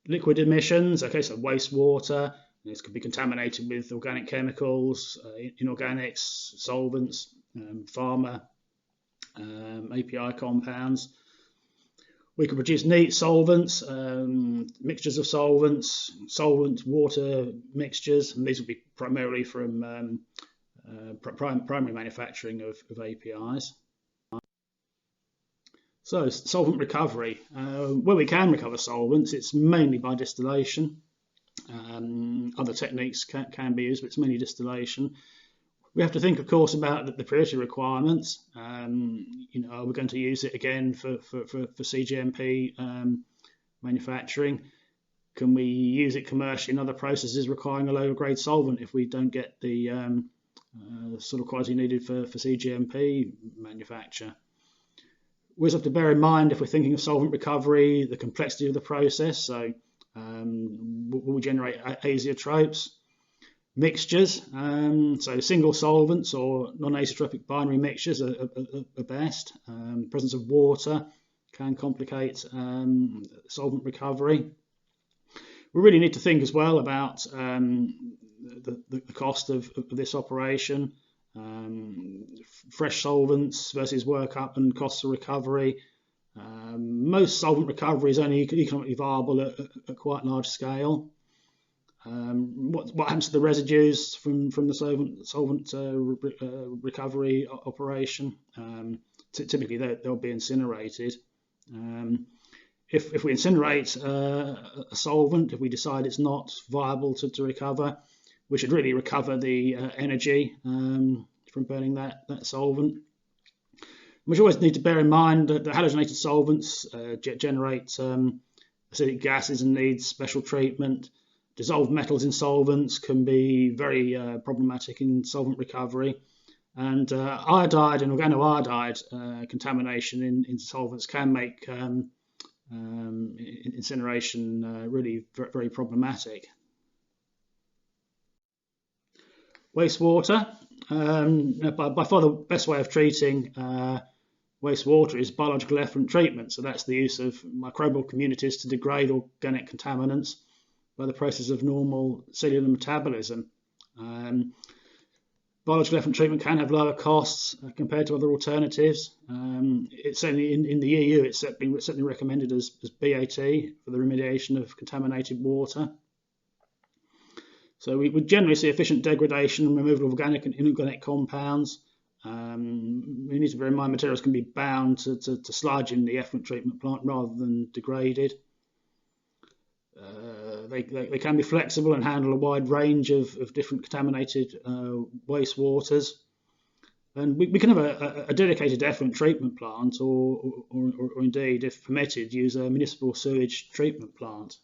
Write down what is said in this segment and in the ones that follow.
Liquid emissions, okay, so wastewater. This could be contaminated with organic chemicals, inorganics, solvents, pharma, API compounds. We can produce neat solvents, mixtures of solvents, water mixtures, and these will be primarily from primary manufacturing of APIs. So, solvent recovery. Where we can recover solvents, it's mainly by distillation. Other techniques can be used, but it's mainly distillation. We have to think, of course, about the purity requirements. Are we going to use it again for CGMP manufacturing? Can we use it commercially in other processes requiring a lower grade solvent if we don't get the sort of quality needed for CGMP manufacture? We also have to bear in mind, if we're thinking of solvent recovery, the complexity of the process. So will we generate azeotropes? Mixtures, so single solvents or non-azeotropic binary mixtures are best. Presence of water can complicate solvent recovery. We really need to think as well about the cost of this operation. Fresh solvents versus workup and costs of recovery. Most solvent recovery is only economically viable at quite large scale. What happens to the residues from the solvent recovery operation? Typically, they'll be incinerated. If we incinerate a solvent, if we decide it's not viable to recover, we should really recover the energy from burning that solvent. We should always need to bear in mind that the halogenated solvents generate acidic gases and need special treatment. Dissolved metals in solvents can be very problematic in solvent recovery. And iodide and organoiodide contamination in solvents can make incineration really very problematic. Wastewater. By far the best way of treating wastewater is biological effluent treatment. So that's the use of microbial communities to degrade organic contaminants by the process of normal cellular metabolism. Biological effluent treatment can have lower costs compared to other alternatives. It's certainly in the EU, it's certainly recommended as BAT for the remediation of contaminated water. So we would generally see efficient degradation and removal of organic and inorganic compounds. We need to bear in mind materials can be bound to sludge in the effluent treatment plant rather than degraded. They can be flexible and handle a wide range of different contaminated wastewaters. And we can have a dedicated effluent treatment plant or indeed, if permitted, use a municipal sewage treatment plant.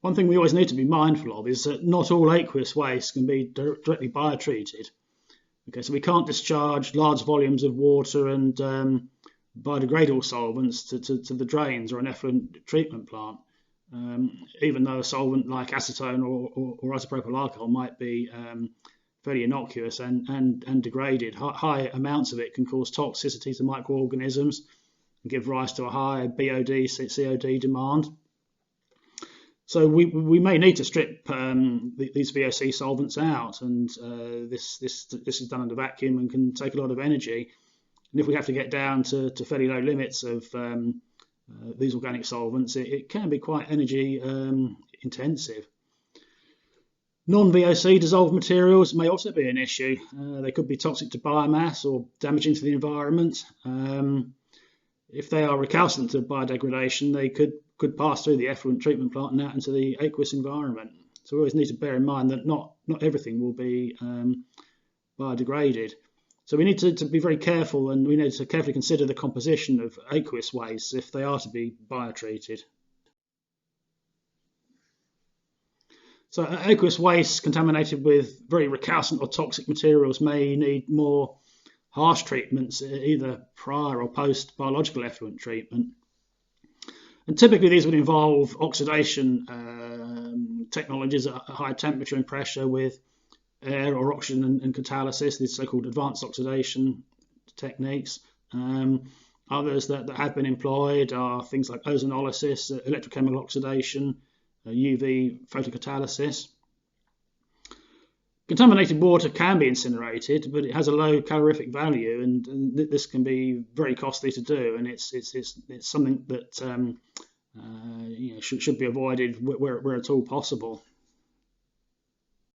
One thing we always need to be mindful of is that not all aqueous waste can be directly biotreated. Okay, so we can't discharge large volumes of water and biodegradable solvents to the drains or an effluent treatment plant, even though a solvent like acetone or isopropyl alcohol might be fairly innocuous and degraded. High amounts of it can cause toxicity to microorganisms and give rise to a high BOD, COD demand. So we may need to strip these VOC solvents out, and this is done under vacuum and can take a lot of energy. And if we have to get down to fairly low limits of these organic solvents, it can be quite energy intensive. Non-VOC dissolved materials may also be an issue. They could be toxic to biomass or damaging to the environment. If they are recalcitrant to biodegradation, they could pass through the effluent treatment plant and out into the aqueous environment. So we always need to bear in mind that not everything will be biodegraded. So we need to be very careful, and we need to carefully consider the composition of aqueous wastes if they are to be biotreated. So aqueous waste contaminated with very recalcitrant or toxic materials may need more harsh treatments, either prior or post biological effluent treatment. And typically these would involve oxidation technologies at a high temperature and pressure with air or oxygen and catalysis, these so-called advanced oxidation techniques. Others that have been employed are things like ozonolysis, electrochemical oxidation, UV photocatalysis. Contaminated water can be incinerated, but it has a low calorific value, and this can be very costly to do. And it's something that should be avoided where at all possible.